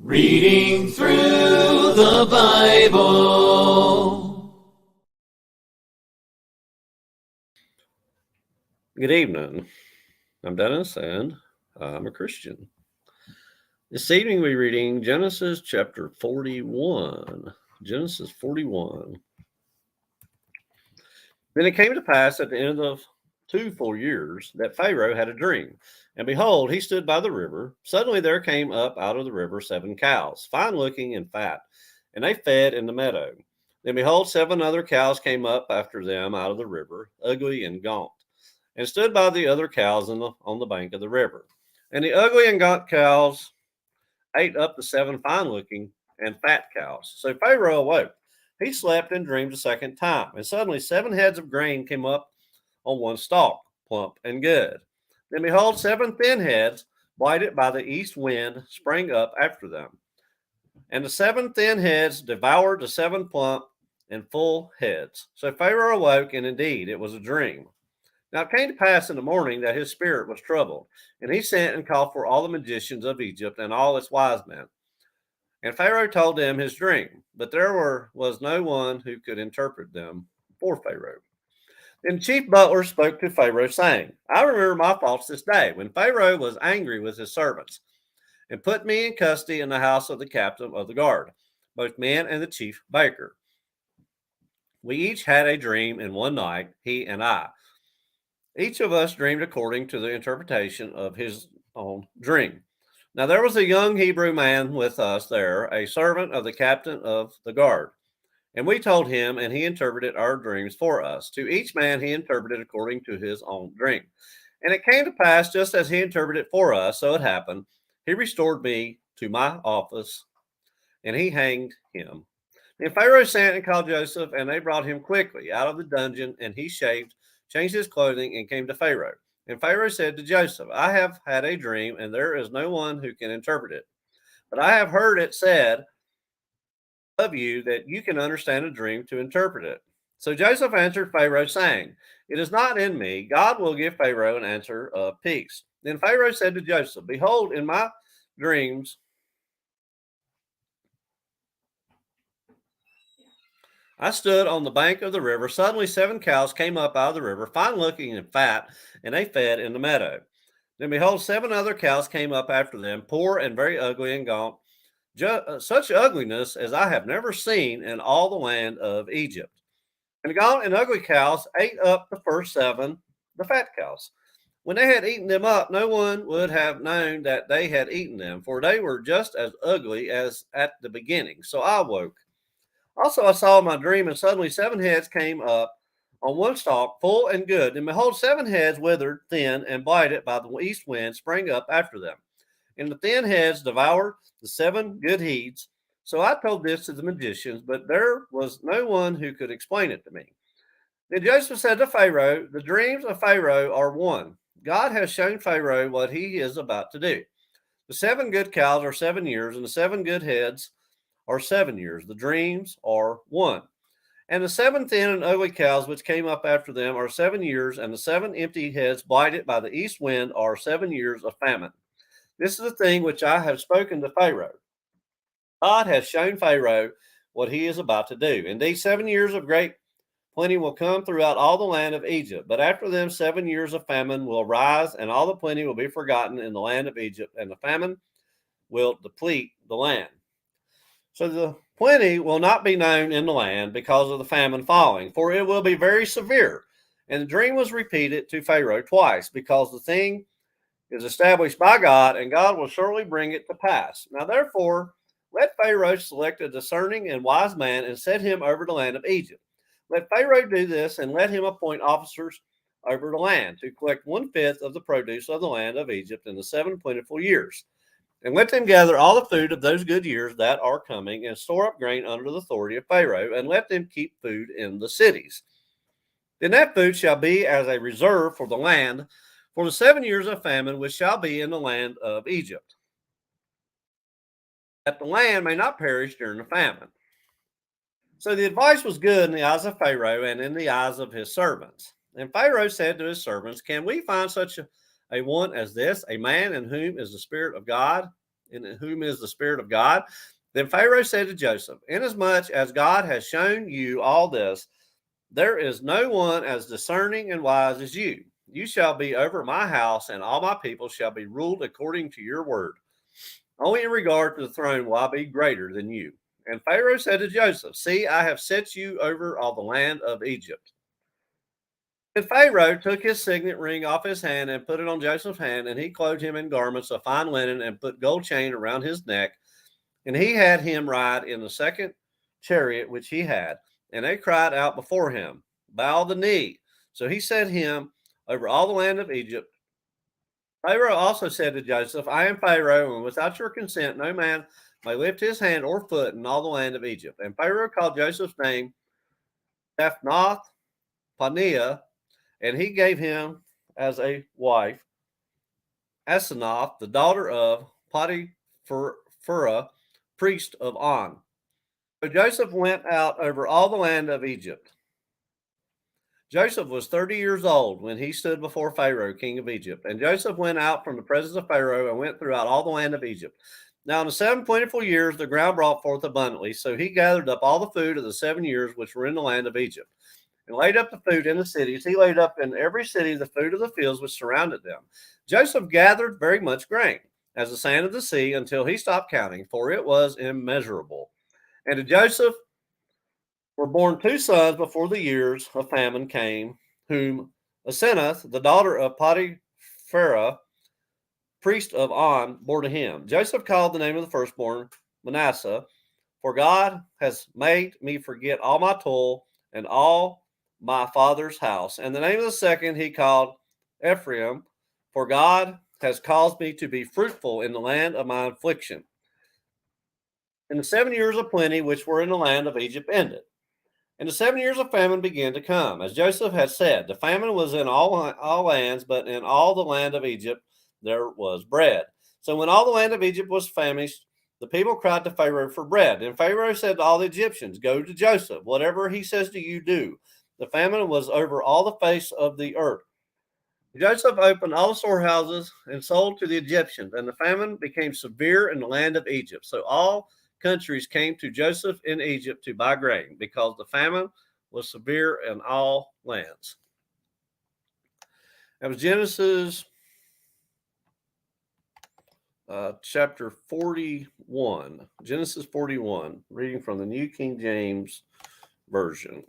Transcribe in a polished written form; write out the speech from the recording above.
Reading through the Bible. Good evening. I'm Dennis, and I'm a Christian. This evening we're reading Genesis chapter 41. Genesis 41. Then it came to pass at the end of 2 full years that Pharaoh had a dream. And behold, he stood by the river. Suddenly there came up out of the river 7 cows, fine looking and fat, and they fed in the meadow. Then behold, 7 other cows came up after them out of the river, ugly and gaunt, and stood by the other cows on the bank of the river. And the ugly and gaunt cows ate up the 7 fine looking and fat cows. So Pharaoh awoke. He slept and dreamed a second time, and suddenly 7 heads of grain came up on one stalk, plump and good. Then behold, 7 thin heads, blighted by the east wind, sprang up after them. And the 7 thin heads devoured the 7 plump and full heads. So Pharaoh awoke, and indeed it was a dream. Now it came to pass in the morning that his spirit was troubled, and he sent and called for all the magicians of Egypt and all its wise men. And Pharaoh told them his dream, but there was no one who could interpret them for Pharaoh. Then the chief butler spoke to Pharaoh, saying, I remember my faults this day, when Pharaoh was angry with his servants, and put me in custody in the house of the captain of the guard, both men and the chief baker. We each had a dream in one night, he and I. Each of us dreamed according to the interpretation of his own dream. Now there was a young Hebrew man with us there, a servant of the captain of the guard. And we told him, and he interpreted our dreams for us. To each man he interpreted according to his own dream. And it came to pass, just as he interpreted for us, so it happened. He restored me to my office, and he hanged him. And Pharaoh sent and called Joseph, and they brought him quickly out of the dungeon, and he shaved, changed his clothing, and came to Pharaoh. And Pharaoh said to Joseph, I have had a dream, and there is no one who can interpret it. But I have heard it said of you that you can understand a dream to interpret it. So Joseph answered Pharaoh, saying, It is not in me. God will give Pharaoh an answer of peace. Then Pharaoh said to Joseph, Behold, in my dreams, I stood on the bank of the river. Suddenly 7 cows came up out of the river, fine looking and fat, and they fed in the meadow. Then behold, 7 other cows came up after them, poor and very ugly and gaunt, such ugliness as I have never seen in all the land of Egypt. And the gaunt and ugly cows ate up the first 7, the fat cows. When they had eaten them up, no one would have known that they had eaten them, for they were just as ugly as at the beginning. So I woke. Also, I saw in my dream, and suddenly 7 heads came up on one stalk, full and good. And behold, 7 heads withered, thin, and blighted by the east wind sprang up after them. And the thin heads devoured the 7 good heads. So I told this to the magicians, but there was no one who could explain it to me. Then Joseph said to Pharaoh, The dreams of Pharaoh are one. God has shown Pharaoh what he is about to do. The 7 good cows are 7 years, and the 7 good heads are 7 years. The dreams are one. And the 7 thin and ugly cows which came up after them are 7 years, and the 7 empty heads blighted by the east wind are 7 years of famine. This is the thing which I have spoken to Pharaoh. God has shown Pharaoh what he is about to do. Indeed, 7 years of great plenty will come throughout all the land of Egypt. But after them, 7 years of famine will rise, and all the plenty will be forgotten in the land of Egypt, and the famine will deplete the land. So the plenty will not be known in the land because of the famine falling, for it will be very severe. And the dream was repeated to Pharaoh twice, because the thing is established by God, and God will surely bring it to pass. Now, therefore, let Pharaoh select a discerning and wise man and set him over the land of Egypt. Let Pharaoh do this, and let him appoint officers over the land to collect 1/5 of the produce of the land of Egypt in the 7 plentiful years. And let them gather all the food of those good years that are coming, and store up grain under the authority of Pharaoh, and let them keep food in the cities. Then that food shall be as a reserve for the land for the 7 years of famine which shall be in the land of Egypt, that the land may not perish during the famine. So the advice was good in the eyes of Pharaoh and in the eyes of his servants. And Pharaoh said to his servants, Can we find such a one as this, a man in whom is the Spirit of God? in whom is the Spirit of God? Then Pharaoh said to Joseph, inasmuch as God has shown you all this, there is no one as discerning and wise as you. You shall be over my house, and all my people shall be ruled according to your word. Only in regard to the throne will I be greater than you. And Pharaoh said to Joseph, see, I have set you over all the land of Egypt. And Pharaoh took his signet ring off his hand and put it on Joseph's hand, and he clothed him in garments of fine linen and put gold chain around his neck. And he had him ride in the second chariot which he had. And they cried out before him, bow the knee. So he set him over all the land of Egypt. Pharaoh also said to Joseph, I am Pharaoh, and without your consent no man may lift his hand or foot in all the land of Egypt. And Pharaoh called Joseph's name Zaphnath Paneah, and he gave him as a wife Asenath, the daughter of Potipharah, priest of On. So Joseph went out over all the land of Egypt. Joseph was 30 years old when he stood before Pharaoh, king of Egypt. And Joseph went out from the presence of Pharaoh and went throughout all the land of Egypt. Now, in the 7 plentiful years, the ground brought forth abundantly. So he gathered up all the food of the 7 years which were in the land of Egypt, and laid up the food in the cities. He laid up in every city the food of the fields which surrounded them. Joseph gathered very much grain, as the sand of the sea, until he stopped counting, for it was immeasurable. And to Joseph were born 2 sons before the years of famine came, whom Asenath, the daughter of Potipharah, priest of On, bore to him. Joseph called the name of the firstborn Manasseh, for God has made me forget all my toil and all my father's house. And the name of the second he called Ephraim, for God has caused me to be fruitful in the land of my affliction. And the 7 years of plenty which were in the land of Egypt ended. And the 7 years of famine began to come. As Joseph had said, the famine was in all lands, but in all the land of Egypt there was bread. So when all the land of Egypt was famished, the people cried to Pharaoh for bread. And Pharaoh said to all the Egyptians, go to Joseph, whatever he says to you, do. The famine was over all the face of the earth. Joseph opened all the storehouses and sold to the Egyptians, and the famine became severe in the land of Egypt. So all countries came to Joseph in Egypt to buy grain, because the famine was severe in all lands. That was Genesis chapter 41. Genesis 41, reading from the New King James Version.